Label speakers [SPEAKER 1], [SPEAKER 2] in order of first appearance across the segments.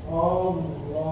[SPEAKER 1] Bismillahirrahmanirrahim.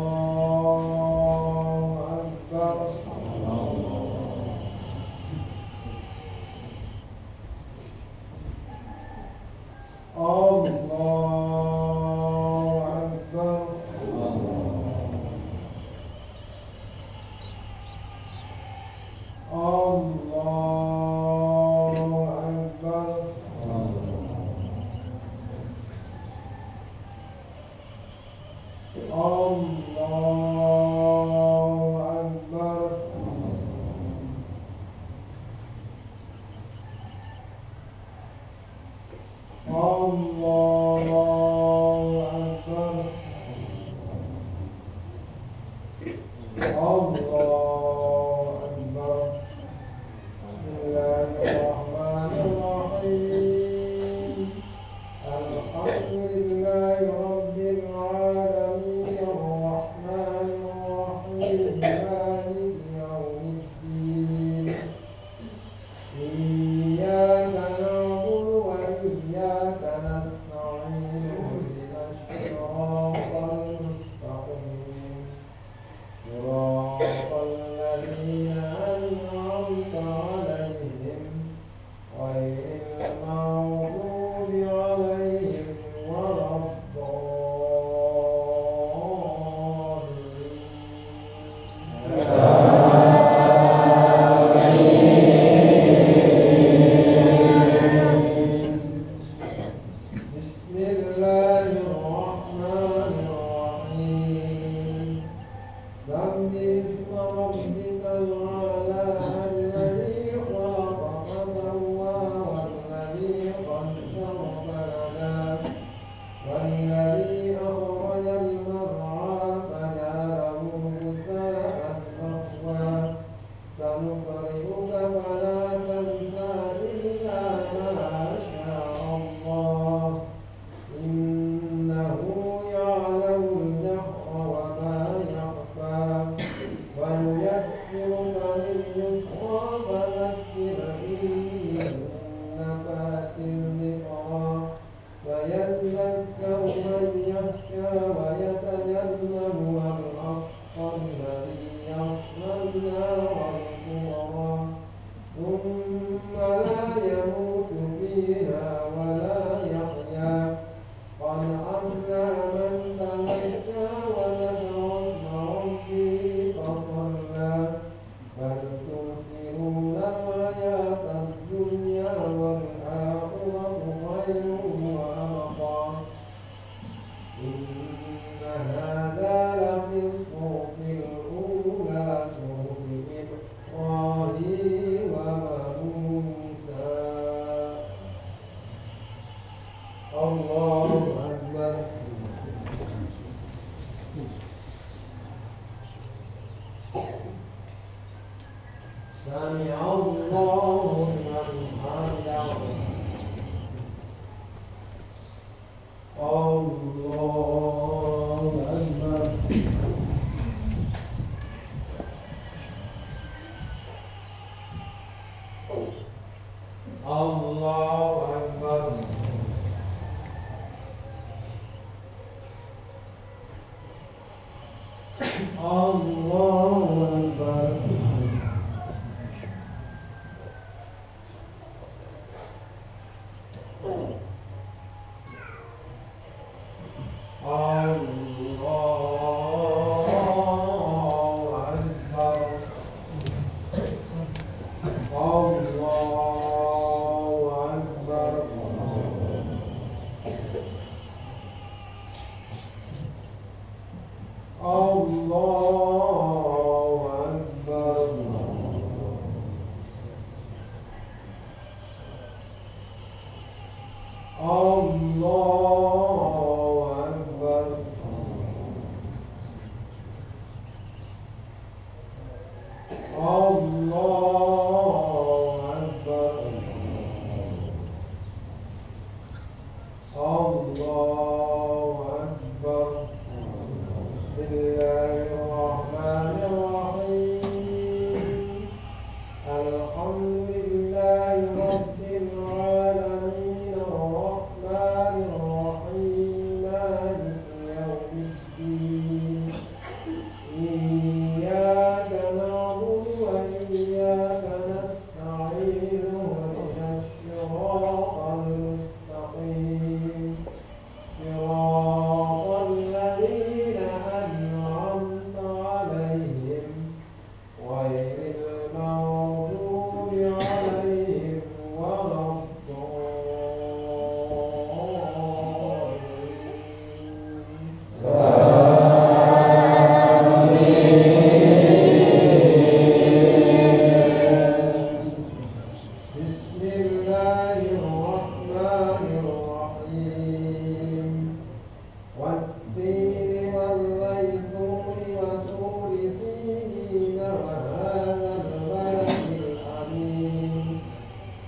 [SPEAKER 1] والتين والزيتون وطور سينين وهذا البلد الأمين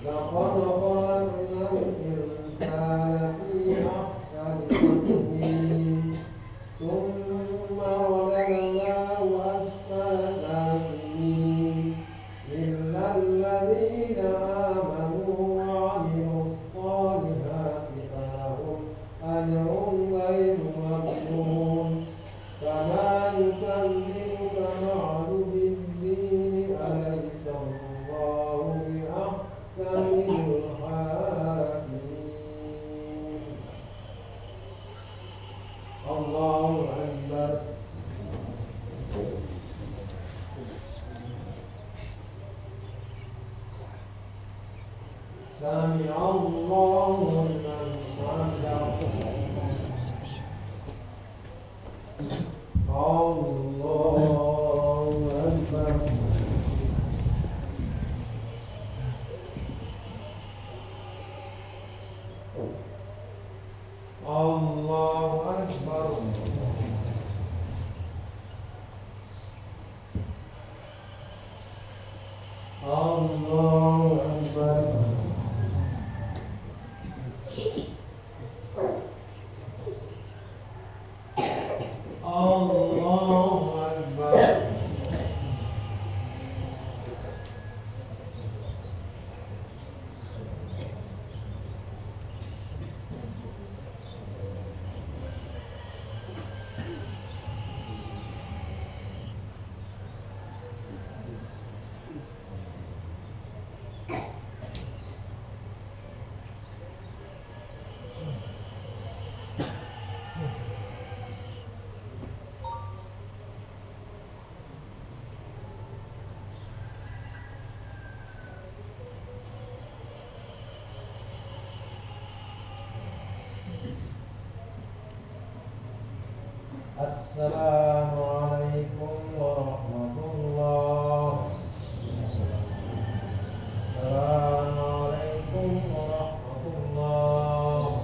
[SPEAKER 1] لقد خلقنا الإنسان في أحسن تقويم ثم رددناه أسفل سافلين إلا الذين آمنوا وعملوا الصالحات فلهم أجر غير ممنون فما يكذبك بعد بالدين أليس الله بأحكم الحاكمين الله أكبر سمع الله لمن حمده الله أكبر الله أكبر الله أكبر الله أكبر السلام عليكم ورحمة الله السلام عليكم ورحمة الله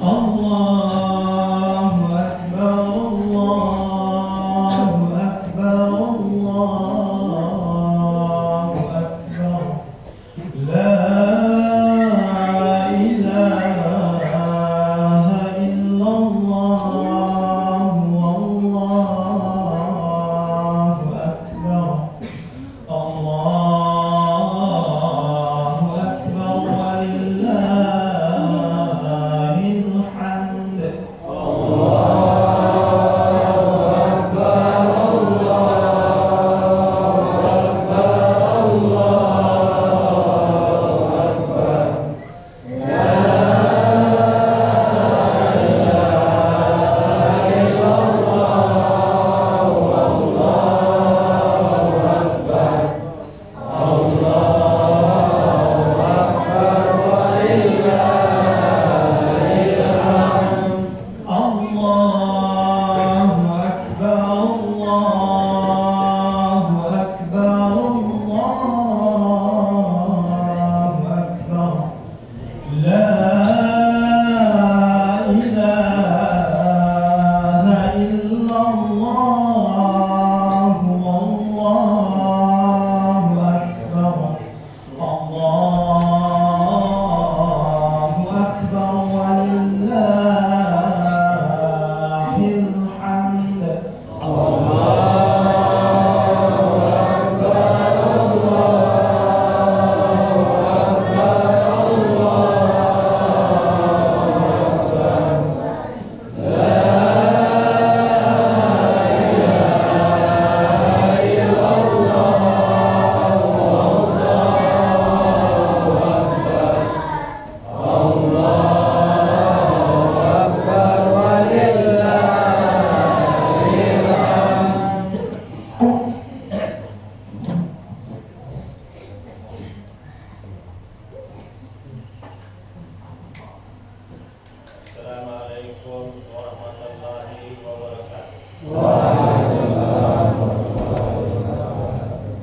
[SPEAKER 2] Allah
[SPEAKER 1] Assalamualaikum warahmatullahi wabarakatuh.
[SPEAKER 2] Waalaikumsalam warahmatullahi wabarakatuh.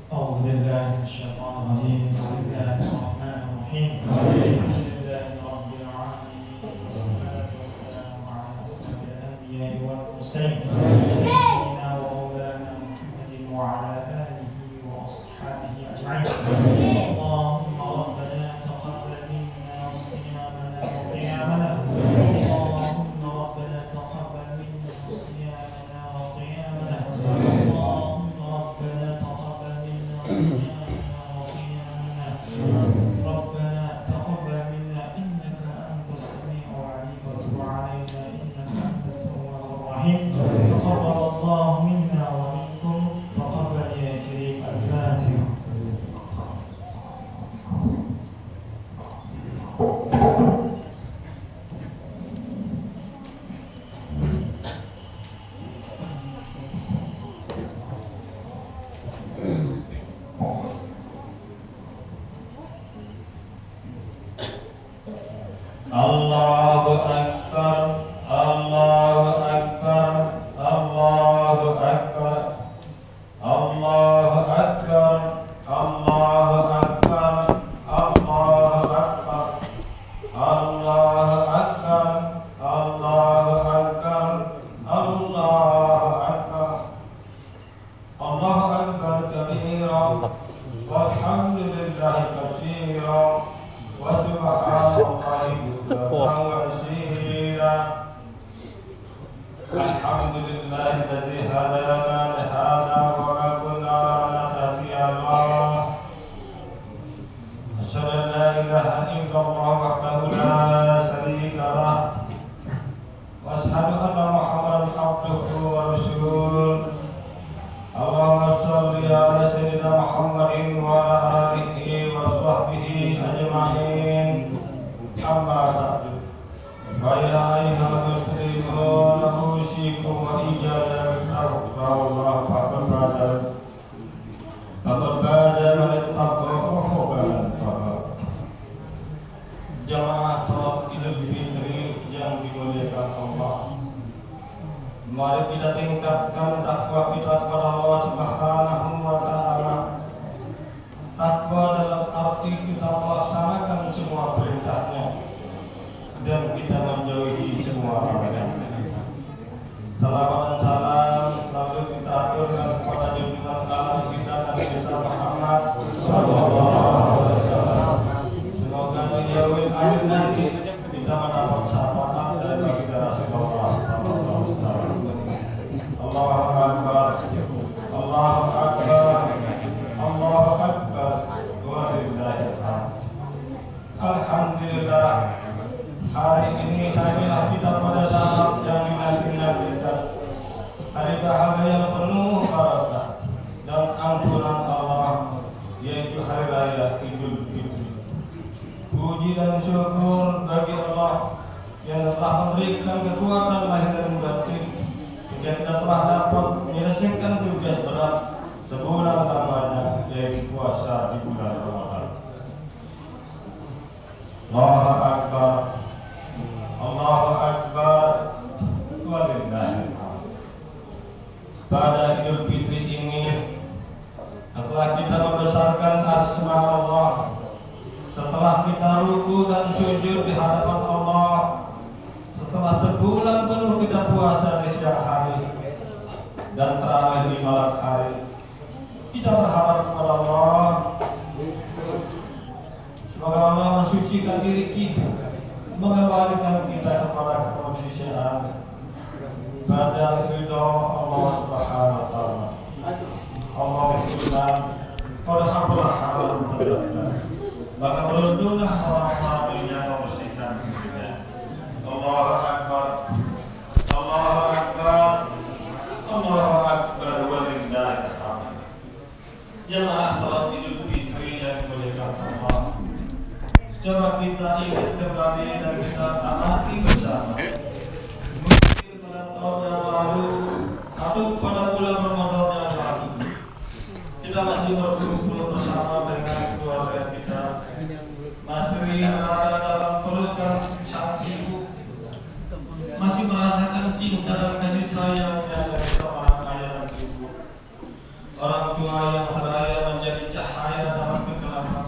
[SPEAKER 2] A'udzu billahi minasyaitonir rajim. Bismillahirrahmanirrahim. Alhamdulillahi rabbil alamin. Wassalatu wassalamu ala asyrofil anbiya'i wal mursalin. Sayyidina wa maulana Muhammadin wa ala alihi wa ashabihi ajma'in. Allahumma rabbana taqabbal minna siyamana wa qiyamana. Allahumma rabbana taqabbal minna siyamana wa qiyamana. Allahumma rabbana taqabbal minna siyamana wa qiyamana. ربنا تقبل منا إنك أنت السميع العليم وتب علينا إنك أنت التواب الرحيم. تقبل الله منا ومنكم. تقبل يا كريم. الفاتحة. Allahu Akbar, Allahu Akbar, Allahu Akbar, Allahu Akbar, Allahu Akbar, Allahu Akbar, Allahu Akbar, Allahu Akbar, Allahu Akbar, Allahu Akbar kabira, walhamdulillahi katsira, wa subhanallahi وسيلا. الحمد لله الذي هدانا لهذا وما كنا لنهتدي لولا أشهد أن لا إله إلا الله وحده لا شريك له وأشهد أن محمدا عبده ورسوله. اللهم صل على سيدنا محمد وعلى آله وصحبه أجمعين. أما بعد فيا أيها المسلمون أوصيكم وإياي بتقوى الله فقد باد من اتقى وهو من اتقى. Jamaah salat Idul Fitri yang dimuliakan Allah, mari kita tingkatkan takwa kita kepada Allah Subhanahu wa Ta'ala. Takwa dalam arti kita melaksanakan semua perintahnya dan kita menjauhi semua larangannya. Salawat dan salam selalu kita aturkan kepada junjungan alam kita Nabi besar Muhammad sallallahu alaihi wasallam. Semoga di yaumil akhir nanti kita mendapat syafaat dari baginda Rasulullah sallallahu alaihi wasallam. Allahu Akbar, Allahu Akbar, Allahu Akbar, walillahil hamd. Alhamdulillah, hari ini sampailah kita pada saat yang dinanti-nantikan, hari bahagia yang penuh barakah dan ampunan Allah, yaitu hari raya Idul Fitri. Puji dan syukur bagi Allah yang telah memberikan kekuatan lahir dan batin hingga kita telah dapat menyelesaikan tugas berat sebulan lamanya, yaitu puasa di bulan Ramadan. Allahu Akbar, Allahu Akbar, walillahil hamd. Pada Idul Fitri ini setelah kita membesarkan asma Allah, setelah kita ruku dan sujud di hadapan Allah, setelah sebulan penuh kita puasa di siang hari dan tarawih di malam hari, kita berharap kepada Allah semoga Allah mensucikan diri kita, mengembalikan kita kepada kemanusiaan pada ridha Allah Subhanahu wa Ta'ala. Allah berfirman, "Qad habla halan tazakka." Maka beruntunglah orang-orang yang membersihkan dirinya. Allahu Akbar, Allahu Akbar, Allahu Akbar, walillahil hamd. Jemaah salat Idul Fitri yang dimuliakan Allah, coba kita ingat kembali dan kita amati cinta dan kasih sayangnya dari seorang ayah dan ibu. Orang tua yang seraya menjadi cahaya dalam kegelapan,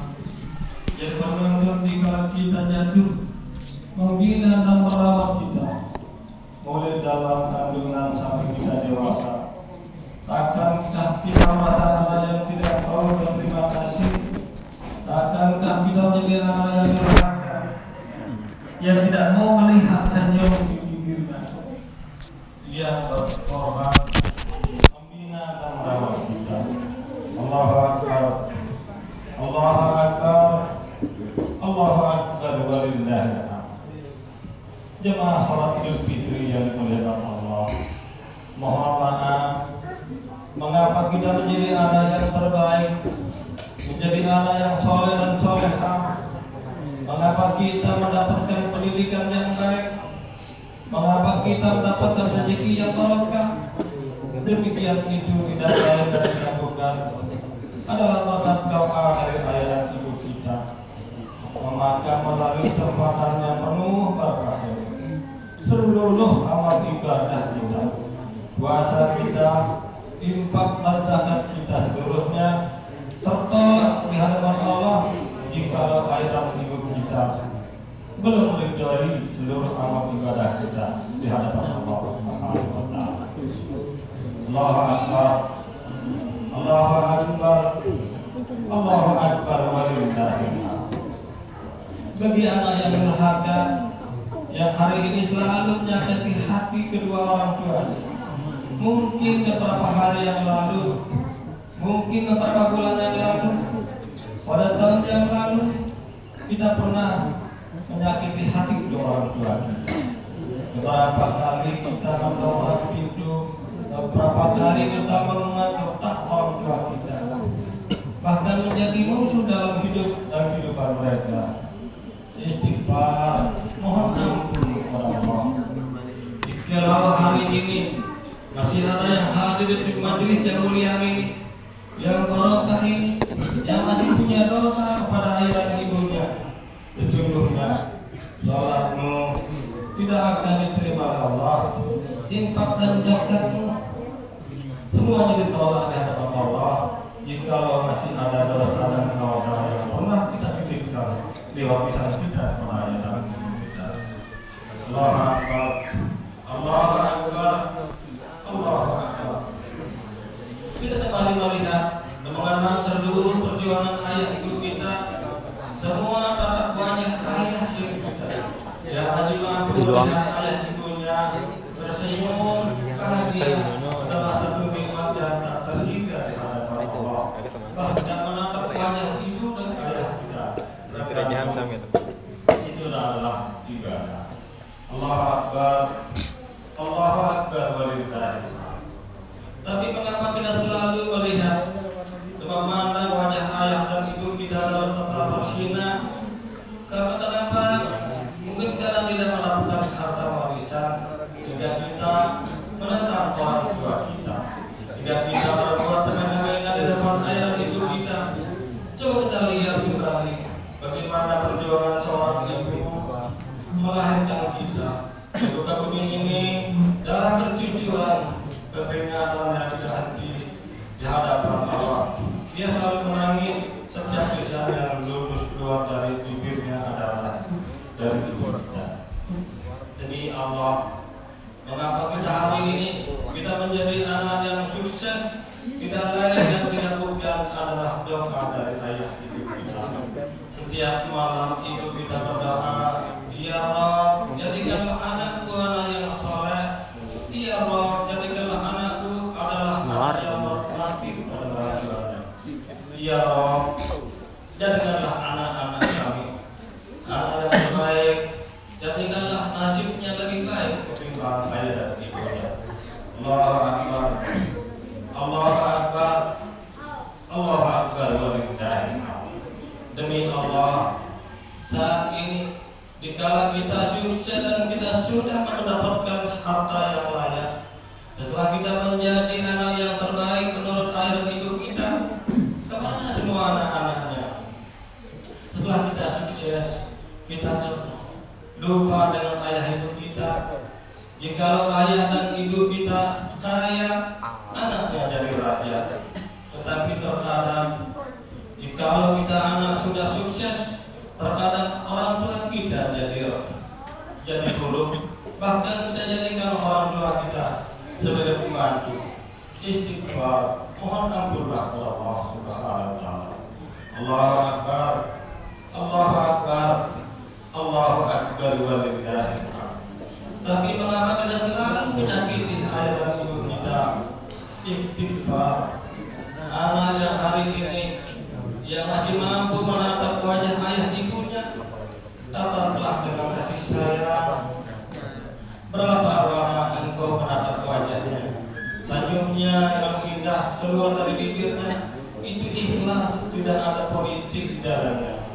[SPEAKER 2] jadi penuntun di kala kita jatuh, membina dan merawat kita mulai dalam kandungan sampai kita dewasa. Akankah kita merasa anak yang tidak tahu berterima kasih? Akankah kita menjadi anak yang durhaka, yang tidak mau melihat senyum di bibirnya? Dia berkorban membina dan merawat kita. Allahu Akbar, Allahu Akbar, Allahu Akbar, walillahil hamd. Jemaah salat Idul Fitri yang dimuliakan Allah, mohon maaf mengapa kita menjadi anak yang terbaik, menjadi anak yang soleh dan solehah. Mengapa kita mendapatkan pendidikan yang baik, mengapa kita mendapatkan rezeki yang barokah. Demikian itu tidak lain dan tidak bukan adalah berkat doa dari ayah dan ibu kita. Maka melalui kesempatan yang penuh berkah ini, seluruh amal ibadah kita, puasa kita, infak dan zakat kita seluruhnya tertolak di hadapan Allah jikalau ayah dan ibu kita belum meridhoi seluruh amal ibadah kita di hadapan Allah Subhanahu wa taala. Allahu Akbar, Allahu Akbar, Allahu Akbar, walillahil hamd. Bagi anak yang durhaka, yang hari ini selalu menyakiti hati kedua orang tuanya, mungkin beberapa hari yang lalu, mungkin beberapa bulan yang lalu, pada tahun yang lalu, kita pernah menyakiti hati kedua orang tua kita. Beberapa kali kita mendobrak pintu, beberapa kali kita mengetok orang tua kita, bahkan menjadi musuh dalam hidup dan kehidupan mereka. Istighfar, mohon ampun kepada Allah. Jikalau hari ini masih ada yang hadir di majelis yang mulia ini, yang barokah ini, yang masih punya dosa kepada ayah dan ibunya, sesungguhnya salatmu tidak akan diterima oleh Allah. Infak dan zakatmu semuanya ditolak di hadapan Allah jikalau masih ada dosa dan noda yang pernah kita titipkan di wapisan kita kepada ayah dan ibu kita. Allahu Akbar, Allahu Akbar, Allahu Akbar. Kita kembali melihat dan mengenang seluruh perjuangan ayah ibu kita, semua tatap wajah ayah ibu kita yang masih mampu melihat ayah ibunya tersenyum bahagia adalah satu nikmat yang tak terhingga di hadapan Allah. Bahkan menatap wajah ibu dan ayah kita itu adalah ibadah. Allahu Akbar, Allahu Akbar, walillahil hamd. Tapi mengapa kita selalu melihat memandang wajah ayah dan ibu kita dalam tatapan hina? Karena kenapa? Mungkin karena tidak mendapatkan harta warisan, hingga kita menentang orang tua kita, hingga kita berbuat semena-mena di depan ayah dan ibu kita. Coba kita lihat kembali bagaimana perjuangan seorang ibu melahirkan kita. Ibu kami ini darah bercucuran, keringatannya tidak henti di hadapan Allah. Dia selalu menangis setiap lisan yang lulus keluar dari bibirnya adalah dari ibu kita. Demi Allah, mengapa kita hari ini kita menjadi anak yang sukses? Tidak lain dan tidak bukan adalah doa dari ayah ibu kita. Setiap malam ibu kita berdoa, ya Rabb, jadikanlah anakku anak yang soleh. Ya Rabb, jadikanlah anakku adalah anak yang berbakti kepada orang tuanya. Ya Rabb, jadikanlah anak-anak kami anak yang terbaik. Jadikanlah nasibnya lebih baik ketimbang ayah dan ibunya. Allahu Akbar, Allahu Akbar, Allahu Akbar, walillahil hamd. Demi Allah, saat ini dikala kita sukses dan kita sudah mendapatkan harta yang layak, setelah kita menjadi anak yang terbaik menurut ayah dan ibu kita, kemana semua anak-anaknya? Setelah kita sukses, kita lupa dengan ayah ibu kita, Jikalau ayah dan ibu kita kaya, anaknya jadi raja. Tetapi terkadang jikalau kita anak sudah sukses, terkadang orang tua kita jadi buruk. Bahkan kita jadikan orang tua kita sebagai pembantu. Istighfar, mohon ampunlah kepada Allah Subhanahu wa taala. Allahu Akbar, Allahu Akbar, Allahu Akbar walillahil hamd. Tapi mengapa kita selalu menyakiti ayah dan ibu kita? Istighfar. Anak yang hari ini yang masih mampu menatap wajah ayah ibunya, tataplah dengan kasih sayang. Berapa lama engkau menatap wajahnya? Senyumnya yang indah keluar dari bibirnya, itu ikhlas, tidak ada politik di dalamnya.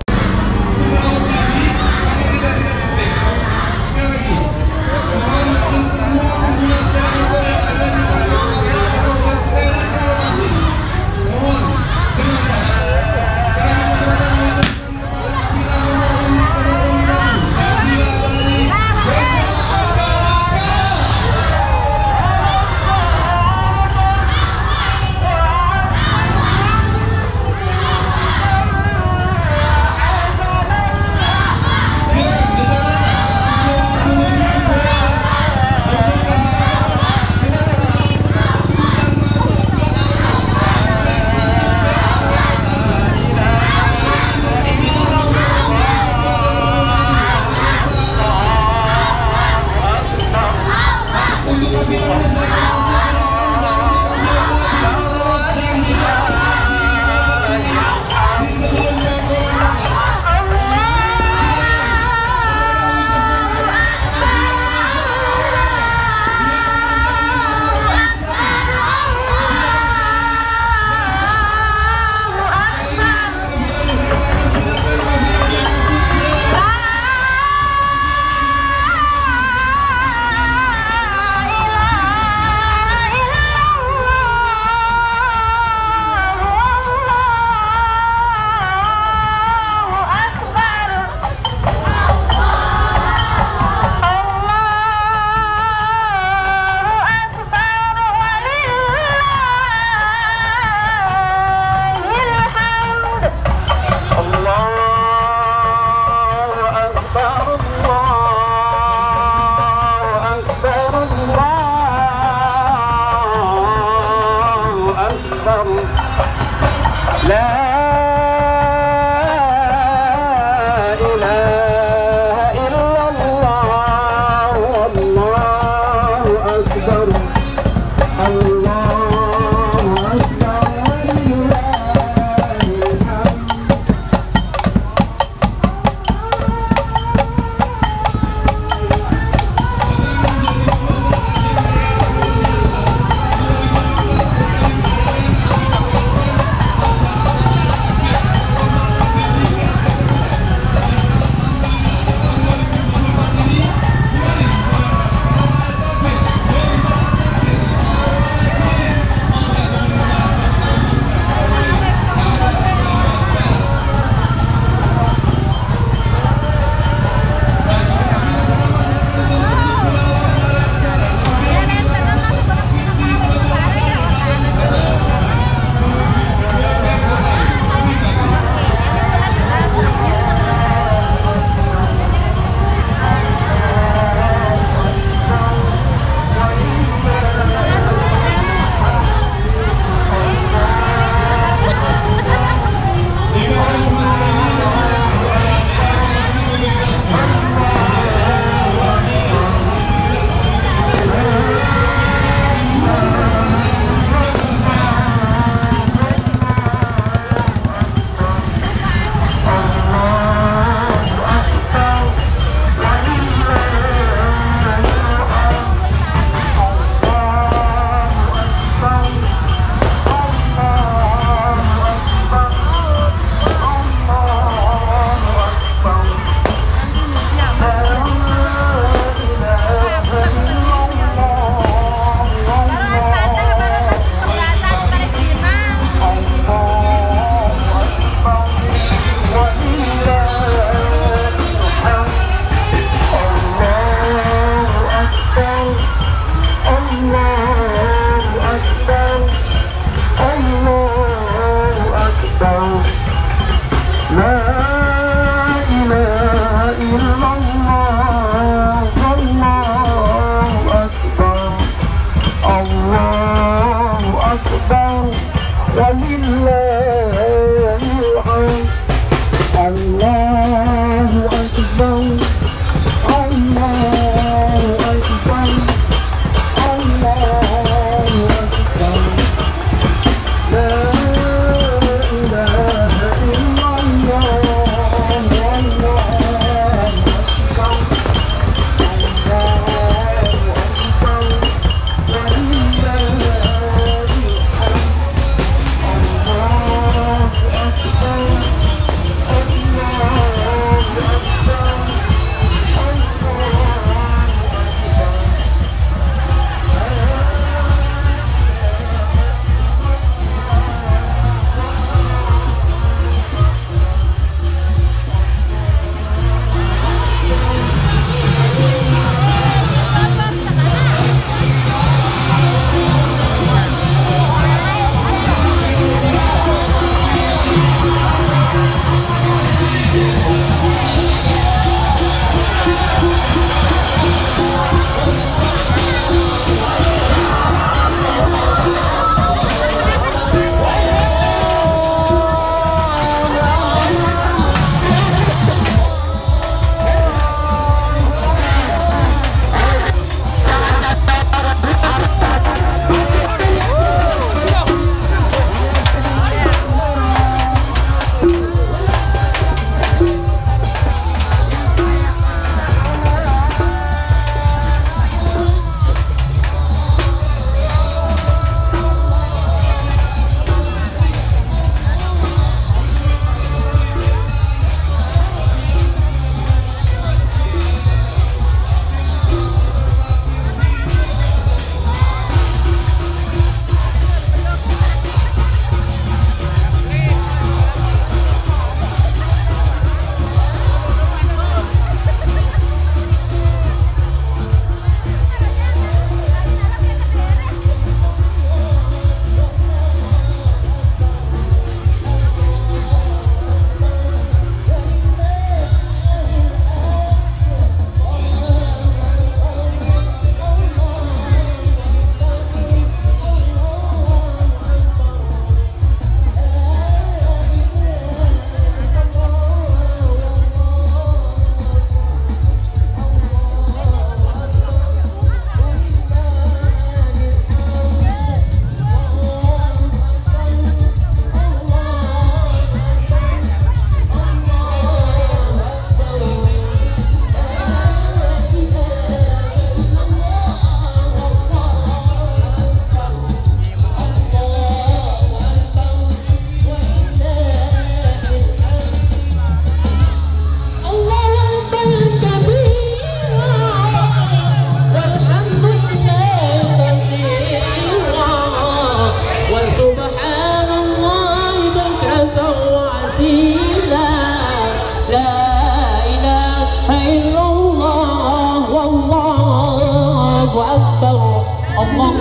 [SPEAKER 3] أكبر الله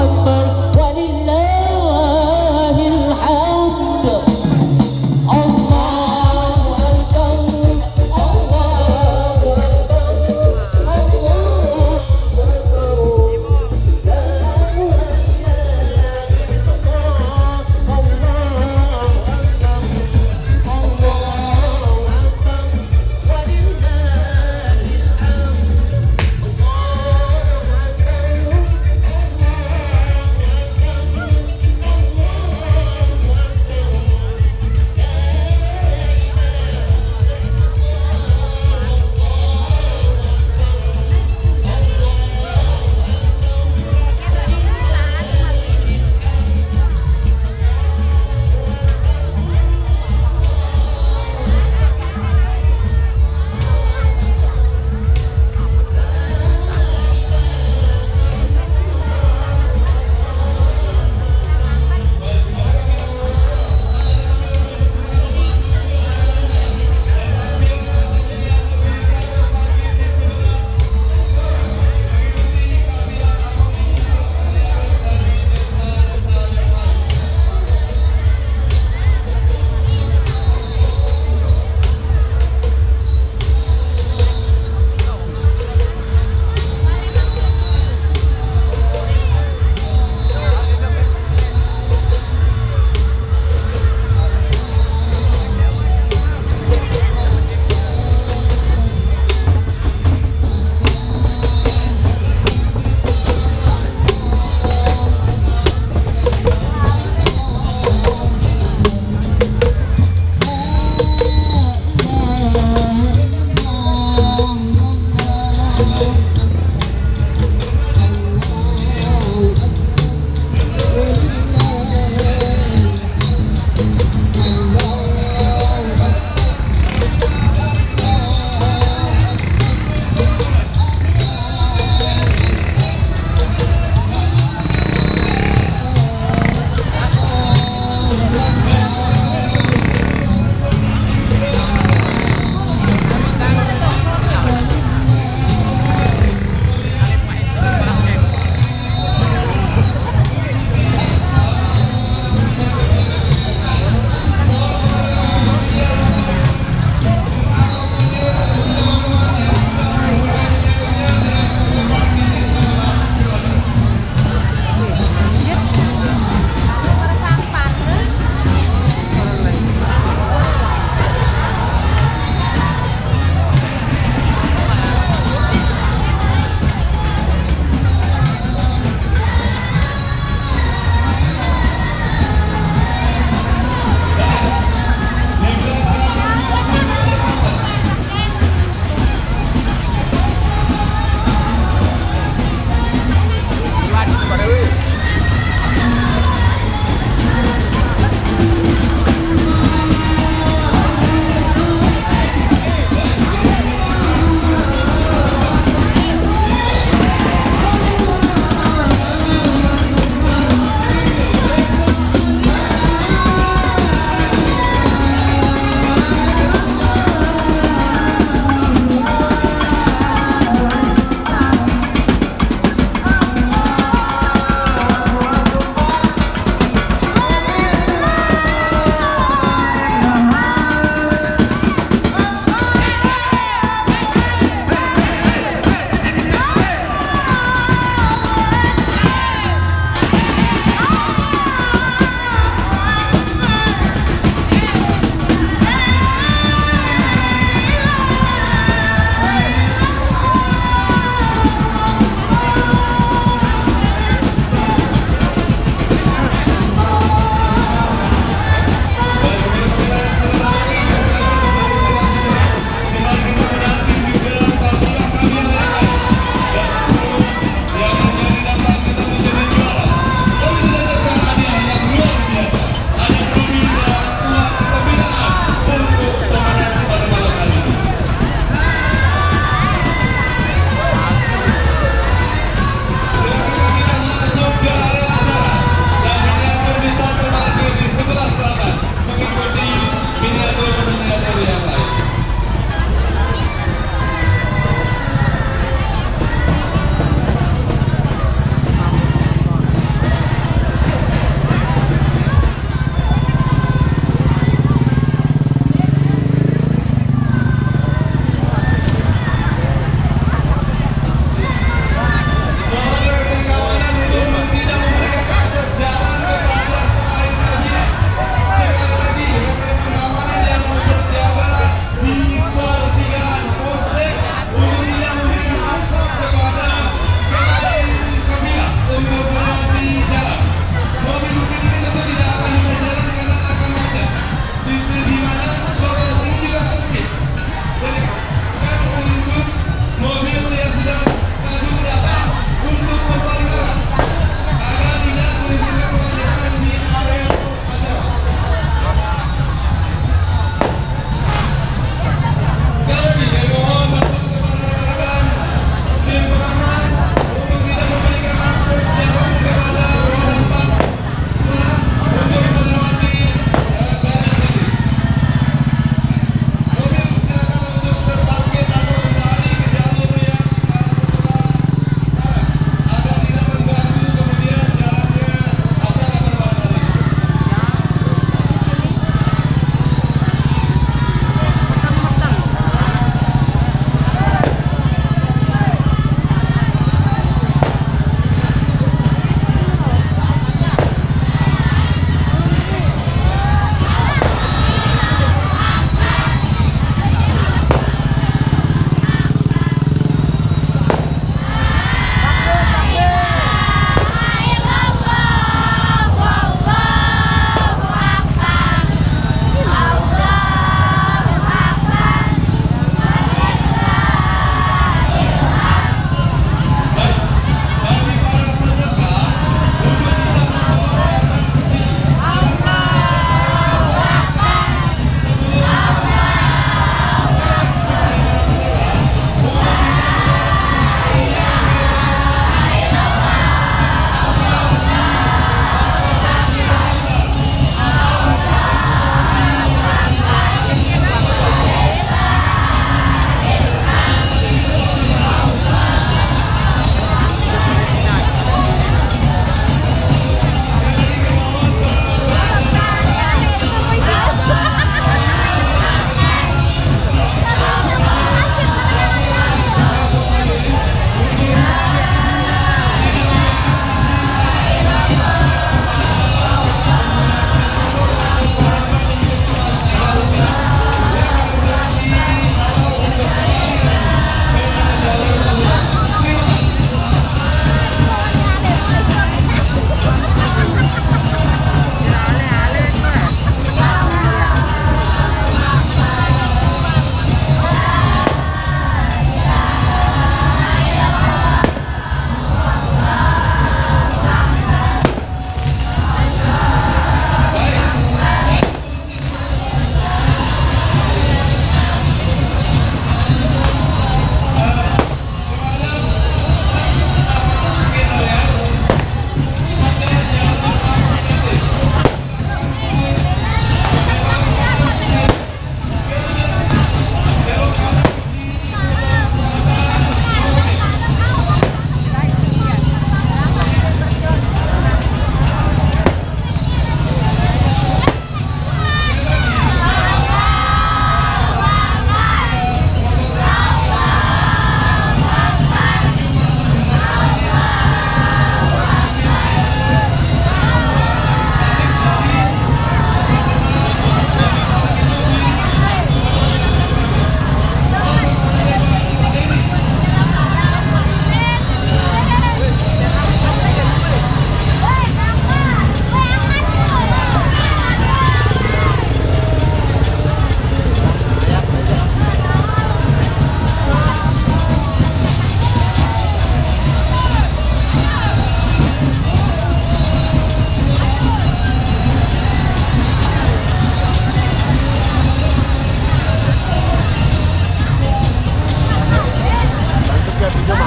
[SPEAKER 3] أكبر ولله الحمد الله أكبر الله أكبر الله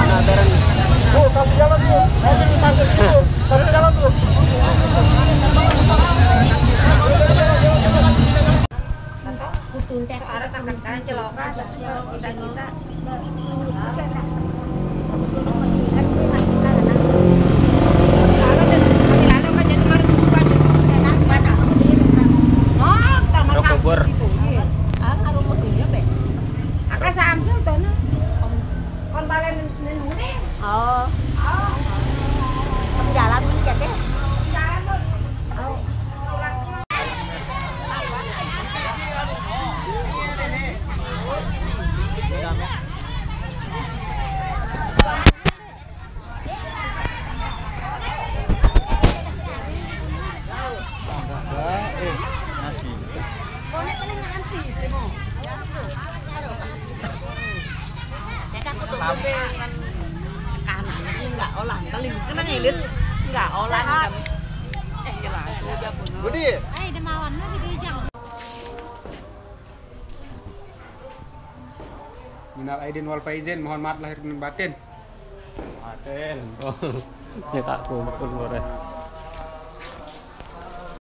[SPEAKER 4] Nah, bareng.
[SPEAKER 2] Kasih jalan tuh. Kasih jalan tuh.
[SPEAKER 5] Ada tangan celokan, kita.
[SPEAKER 4] Kubur.
[SPEAKER 5] Aka Samsung tuh no. Kon balen nenune. Oh. Jalan mencet ya. Jalan tuh. Oh.
[SPEAKER 4] Nasi.
[SPEAKER 5] Kanan ini enggak olah, kali kena ngilit. Enggak olah kan. Jelas udah pun.
[SPEAKER 4] Budi.
[SPEAKER 5] Demawan mah di Bijang.
[SPEAKER 4] Minal aidin wal faizin, mohon maaf lahir dan batin.
[SPEAKER 1] Aten.
[SPEAKER 6] Oh, ya tak kumpul boleh.